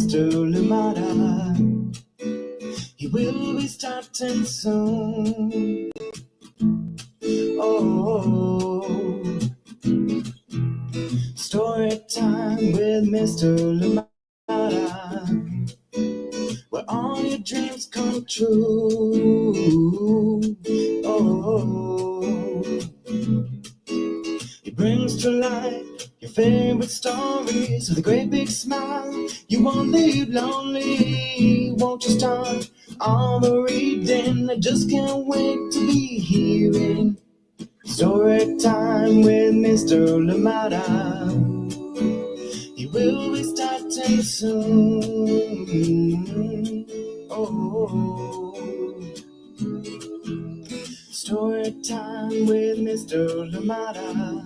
Mr. Limata. He will be starting soon. Oh, story time with Mr. Limata, where all your dreams come true. Oh, he brings to life your favorite stories with a great big smile. You won't leave lonely, won't you start all the reading? I just can't wait to be hearing story time with Mr. Limata. He will be starting soon. Oh, story time with Mr. Limata,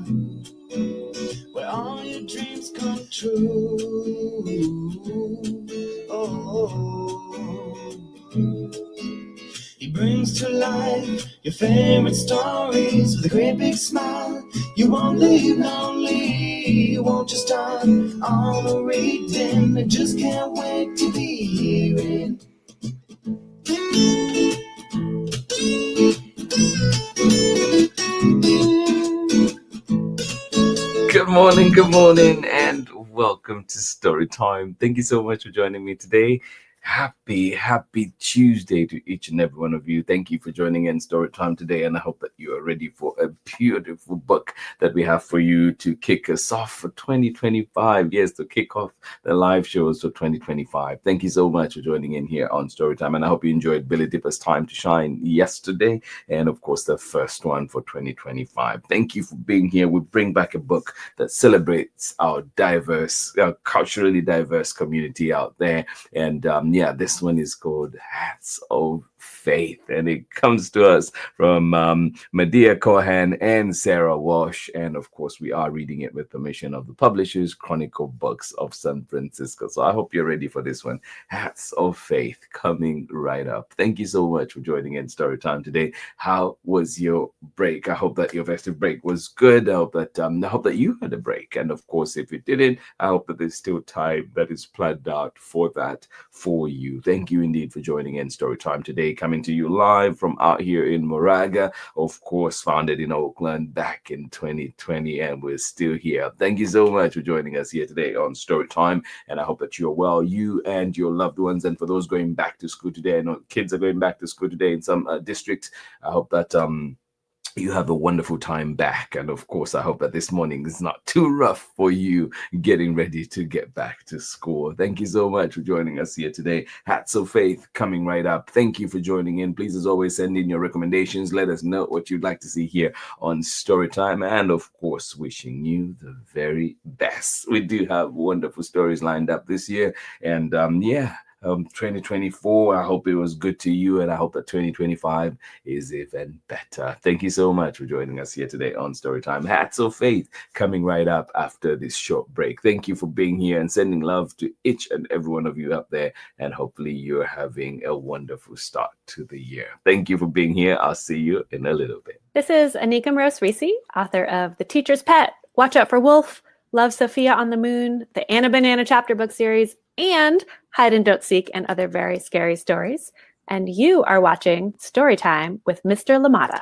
where all your dreams come true. Oh, he brings to life your favorite stories with a great big smile. You won't leave lonely, won't you start all the reading? I just can't wait to be hearing. Good morning, and welcome to Story Time. Thank you so much for joining me today. Happy Tuesday to each and every one of you. Thank you for joining in Story Time today, and I hope that you are ready for a beautiful book that we have for you to kick us off for 2025. Yes, to kick off the live shows for 2025. Thank you so much for joining in here on Story Time, and I hope you enjoyed Billy Dipper's Time to Shine yesterday, and of course the first one for 2025. Thank you for being here. We bring back a book that celebrates our culturally diverse community out there, and this one is called Hats of Faith, and it comes to us from MEDEIA, COHAN, and Sarah Walsh. And of course, we are reading it with permission of the publishers, Chronicle Books of San Francisco. So I hope you're ready for this one. Hats of Faith coming right up. Thank you so much for joining in Story Time today. How was your break? I hope that your festive break was good. I hope that you had a break. And of course, if you didn't, I hope that there's still time that is planned out for that for you. Thank you indeed for joining in Story Time today, coming to you live from out here in Moraga, of course, founded in Oakland back in 2020, and we're still here. Thank you so much for joining us here today on Story Time, and I hope that you're well, you and your loved ones. And for those going back to school today, I know kids are going back to school today in some districts. I hope that you have a wonderful time back. And of course, I hope that this morning is not too rough for you getting ready to get back to school. Thank you so much for joining us here today. Hats of Faith coming right up. Thank you for joining in. Please, as always, send in your recommendations. Let us know what you'd like to see here on Storytime. And of course, wishing you the very best. We do have wonderful stories lined up this year. And 2024, I hope it was good to you, and I hope that 2025 is even better. Thank you so much for joining us here today on Storytime. Hats of Faith coming right up after this short break. Thank you for being here and sending love to each and every one of you out there, and hopefully you're having a wonderful start to the year. Thank you for being here. I'll see you in a little bit. This is Anika Rose-Reese, author of The Teacher's Pet, Watch Out for Wolf, Love Sophia on the Moon, the Anna Banana chapter book series, and Hide and Don't Seek and other very scary stories. And you are watching Storytime with Mr. Limata.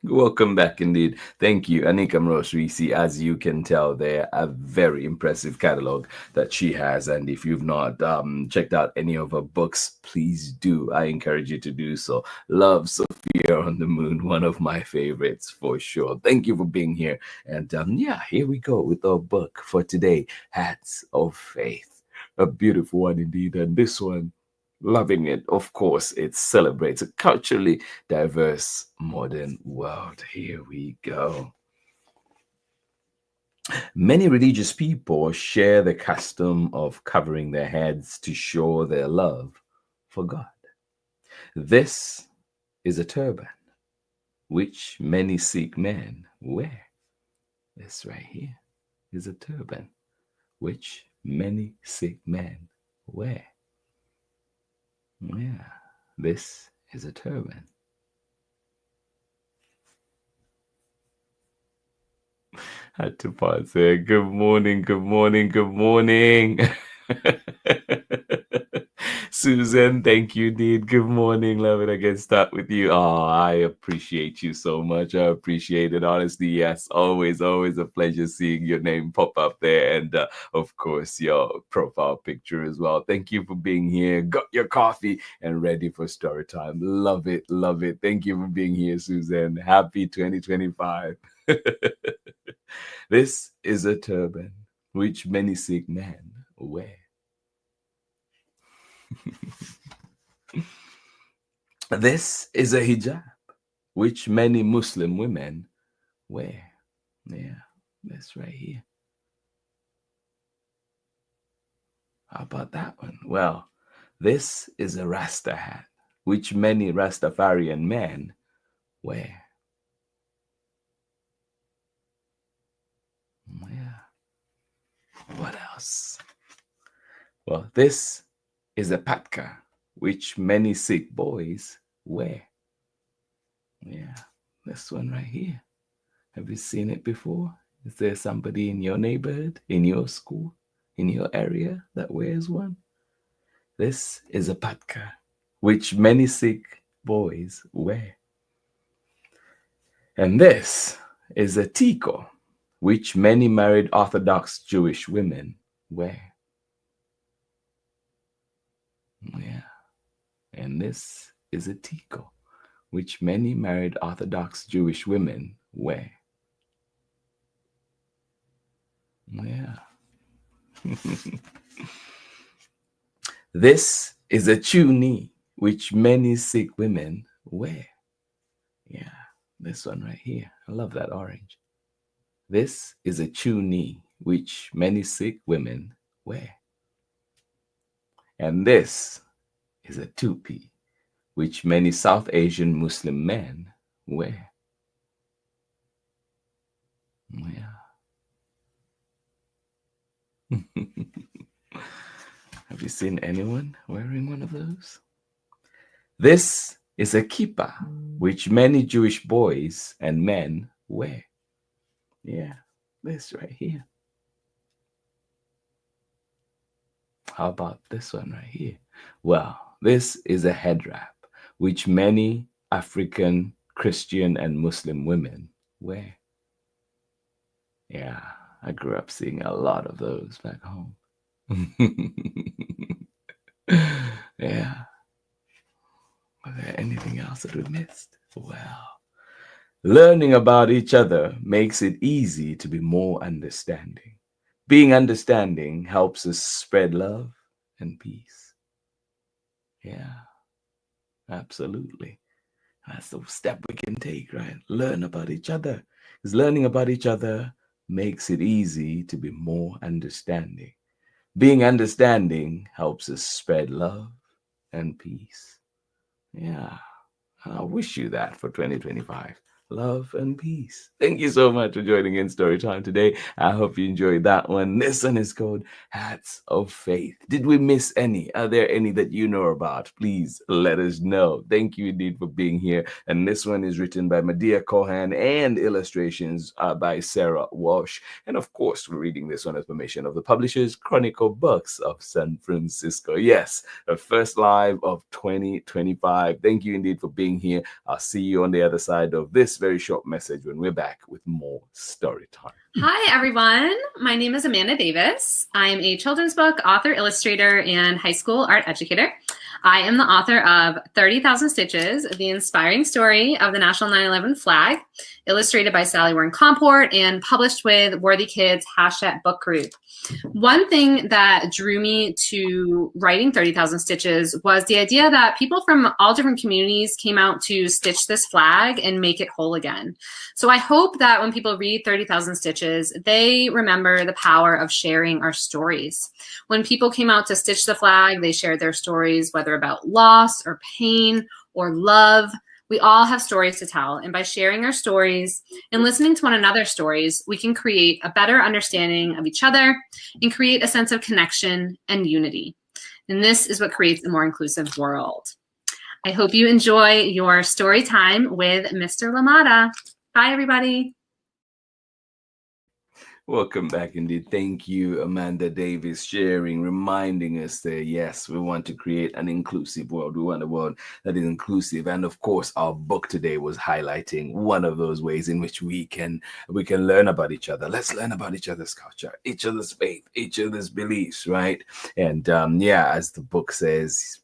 Welcome back indeed. Thank you, Anika Rose-Reese. As you can tell, they're a very impressive catalog that she has. And if you've not checked out any of her books, please do. I encourage you to do so. Love Sophia on the Moon, one of my favorites for sure. Thank you for being here. And here we go with our book for today, Hats of Faith. A beautiful one indeed. And this one, loving it. Of course, it celebrates a culturally diverse modern world. Here we go. Many religious people share the custom of covering their heads to show their love for God. This is a turban, which many Sikh men wear. This right here is a turban, which many Sikh men wear. Yeah, this is a turban. Had to pause there. Good morning, good morning, good morning. Susan, thank you, indeed. Good morning, love it. I can start with you. Oh, I appreciate you so much. I appreciate it. Honestly, yes, always, always a pleasure seeing your name pop up there. And of course, your profile picture as well. Thank you for being here. Got your coffee and ready for story time. Love it, love it. Thank you for being here, Susan. Happy 2025. This is a turban which many Sikh men wear. This is a hijab which many Muslim women wear. Yeah, that's right here. How about that one? Well, this is a Rasta hat which many Rastafarian men wear. Yeah. What else? Well, this is a patka which many Sikh boys wear. Yeah, this one right here. Have you seen it before? Is there somebody in your neighborhood, in your school, in your area that wears one? This is a patka, which many Sikh boys wear. And this is a tiko, which many married Orthodox Jewish women wear. Yeah. And this is a tiko, which many married Orthodox Jewish women wear. Yeah. This is a chuni, which many Sikh women wear. Yeah, this one right here. I love that orange. This is a chuni, which many Sikh women wear. And this is a tupi, which many South Asian Muslim men wear. Yeah. Have you seen anyone wearing one of those? This is a kippah, which many Jewish boys and men wear. Yeah, this right here. How about this one right here? Well, this is a head wrap, which many African, Christian, and Muslim women wear. Yeah, I grew up seeing a lot of those back home. Yeah. Was there anything else that we missed? Well, learning about each other makes it easy to be more understanding. Being understanding helps us spread love and peace. Yeah, absolutely. That's the step we can take, right? Learn about each other. Because learning about each other makes it easy to be more understanding. Being understanding helps us spread love and peace. Yeah, I wish you that for 2025. Love and peace. Thank you so much for joining in Storytime today. I hope you enjoyed that one. This one is called Hats of Faith. Did we miss any? Are there any that you know about? Please let us know. Thank you indeed for being here. And this one is written by MEDEIA COHAN and illustrations by Sarah Walsh. And of course, we're reading this one as permission of the publishers, Chronicle Books of San Francisco. Yes, the first live of 2025. Thank you indeed for being here. I'll see you on the other side of this very short message when we're back with more story time. Hi, everyone. My name is Amanda Davis. I'm a children's book author, illustrator, and high school art educator. I am the author of 30,000 Stitches, the inspiring story of the National 9/11 flag, illustrated by Sally Warren Comport and published with Worthy Kids # book group. One thing that drew me to writing 30,000 Stitches was the idea that people from all different communities came out to stitch this flag and make it whole again. So I hope that when people read 30,000 Stitches, they remember the power of sharing our stories. When people came out to stitch the flag, they shared their stories, whether about loss or pain or love. We all have stories to tell, and by sharing our stories and listening to one another's stories, we can create a better understanding of each other and create a sense of connection and unity. And this is what creates a more inclusive world. I hope you enjoy your story time with Mr. Limata. Bye, everybody. Welcome back indeed. Thank you, Amanda Davis, sharing, reminding us there. Yes, we want to create an inclusive world. We want a world that is inclusive. And of course, our book today was highlighting one of those ways in which we can learn about each other. Let's learn about each other's culture, each other's faith, each other's beliefs, right? And as the book says,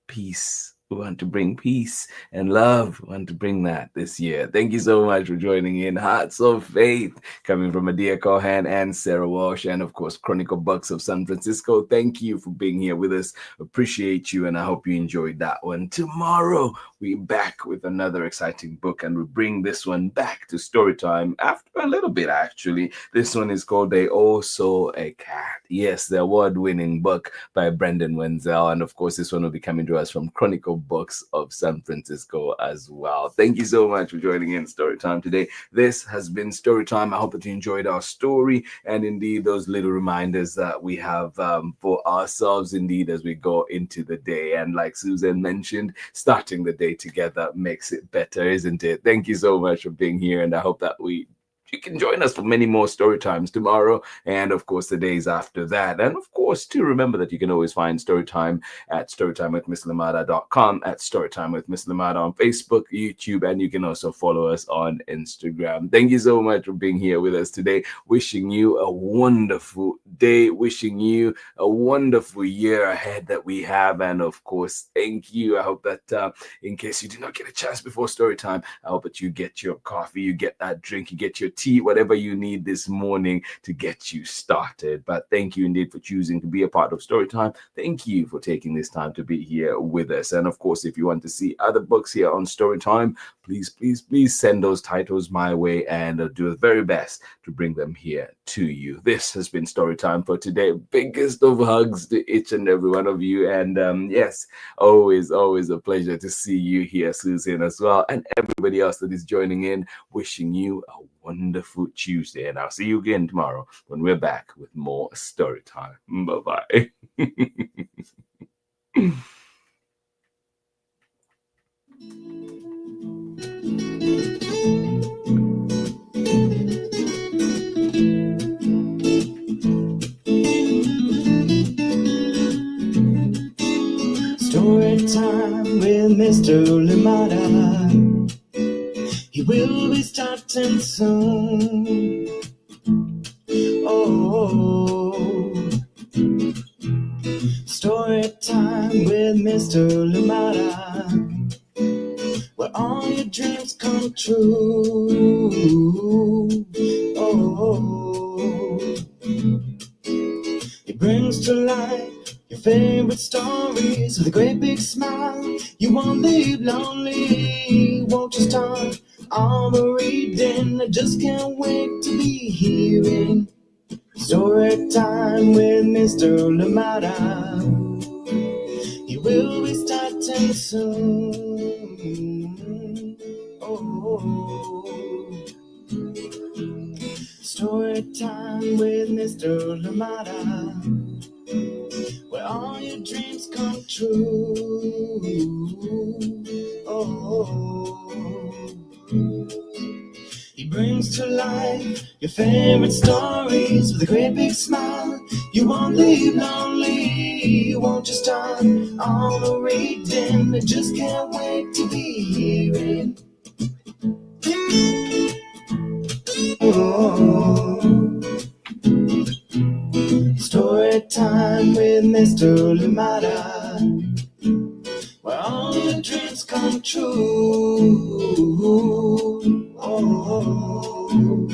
peace. We want to bring peace and love. We want to bring that this year. Thank you so much for joining in. Hearts of Faith, coming from MEDEIA COHAN and Sarah Walsh, and of course, Chronicle Books of San Francisco. Thank you for being here with us. Appreciate you, and I hope you enjoyed that one. Tomorrow, we're back with another exciting book, and we bring this one back to story time after a little bit, actually. This one is called They All Saw a Cat. Yes, the award-winning book by Brendan Wenzel, and of course, this one will be coming to us from Chronicle Books of San Francisco as well. Thank you so much for joining in Storytime today. This has been Storytime. I hope that you enjoyed our story and indeed those little reminders that we have for ourselves indeed as we go into the day. And like Susan mentioned, starting the day together makes it better, isn't it? Thank you so much for being here, and I hope that you can join us for many more story times tomorrow and, of course, the days after that. And, of course, to remember that you can always find Storytime at storytimewithmisslimata.com, at Storytime with Miss Limata on Facebook, YouTube, and you can also follow us on Instagram. Thank you so much for being here with us today. Wishing you a wonderful day, wishing you a wonderful year ahead that we have. And, of course, thank you. I hope that in case you did not get a chance before Storytime, I hope that you get your coffee, you get that drink, you get your tea, whatever you need this morning to get you started. But thank you indeed for choosing to be a part of Storytime. Thank you for taking this time to be here with us. And of course, if you want to see other books here on Storytime, please send those titles my way, and I'll do the very best to bring them here to you. This has been Storytime for today. Biggest of hugs to each and every one of you. And yes, always a pleasure to see you here, Susan, as well, and everybody else that is joining in. Wishing you a wonderful Tuesday, and I'll see you again tomorrow when we're back with more story time. Bye-bye. Story time with Mr. Limata. He will be starting soon. Oh, story time with Mr. Limata, where all your dreams come true. Oh, he brings to life your favorite stories with a great big smile. You won't leave lonely, won't you start all the reading? I just can't wait to be hearing story time with Mr. Limata. He will be starting soon. Oh, story time with Mr. Limata, where all your dreams come true. Oh, he brings to life your favorite stories with a great big smile. You won't leave lonely, won't you start all the reading? I just can't wait to be hearing. Oh, story time with Mr. Limata, where all your dreams come true. Oh,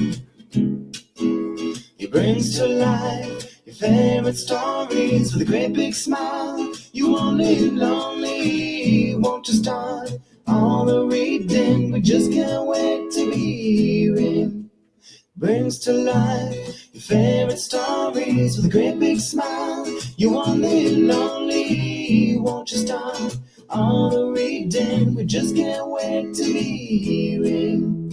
he brings to life your favorite stories with a great big smile. You won't leave lonely, won't you start all the reading? We just can't wait to be hearing. Brings to life your favorite stories with a great big smile. You won't live lonely, won't you start all the reading? We just can't wait to be hearing.